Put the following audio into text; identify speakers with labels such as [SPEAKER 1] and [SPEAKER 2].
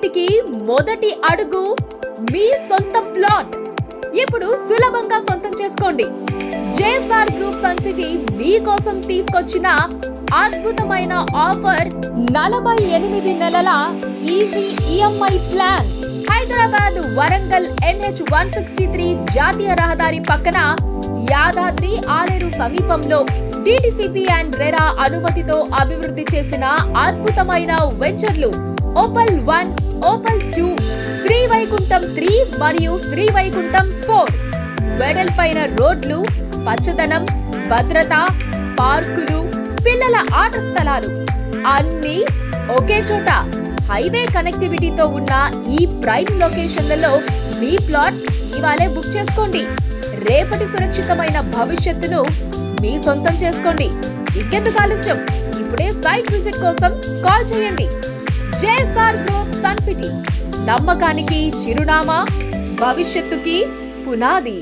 [SPEAKER 1] ఇంటికి మొదటి అడుగు మీ సొంతం ప్లాట్ ఇప్పుడు సులభంగా సొంతం చేసుకోండి. జేఎస్ఆర్ గ్రూప్ సన్ సిటీ మీకోసం తీసుకొచ్చిన అద్భుతమైన ఆఫర్ 48 నెలల easy EMI plan. Hyderabad Warangal NH 163 జాతీయ రహదారి పక్కన యాదాద్రి ఆలేరు సమీపంలో DTCP అండ్ రెరా అనుమతితో అభివృద్ధి చేసిన అద్భుతమైన వెంచర్లు ఓపల్ 1, ఓపల్ 2, శ్రీవైకుంఠం 3 మరియు శ్రీవైకుంఠం 4. వెడల్పైన రోడ్లు, పచ్చదనం, భద్రత, పార్కులు, పిల్లల ఆట స్థలాలు అన్నీ ఒకే చోట. హైవే కనెక్టివిటీతో ఉన్న ఈ ప్రైమ్ లొకేషన్లలో మీ ప్లాట్ ఇవాళే బుక్ చేసుకోండి. రేపటి సురక్షితమైన భవిష్యత్తును మీ సొంతం చేసుకోండి. ఇంకెందుకు ఆలస్యం, ఇప్పుడే సైట్ విజిట్ కోసం కాల్ చేయండి. జేఎస్ఆర్ గ్రూప్ సన్ సిటీ, నమ్మకానికి చిరునామా, భవిష్యత్తుకి పునాది.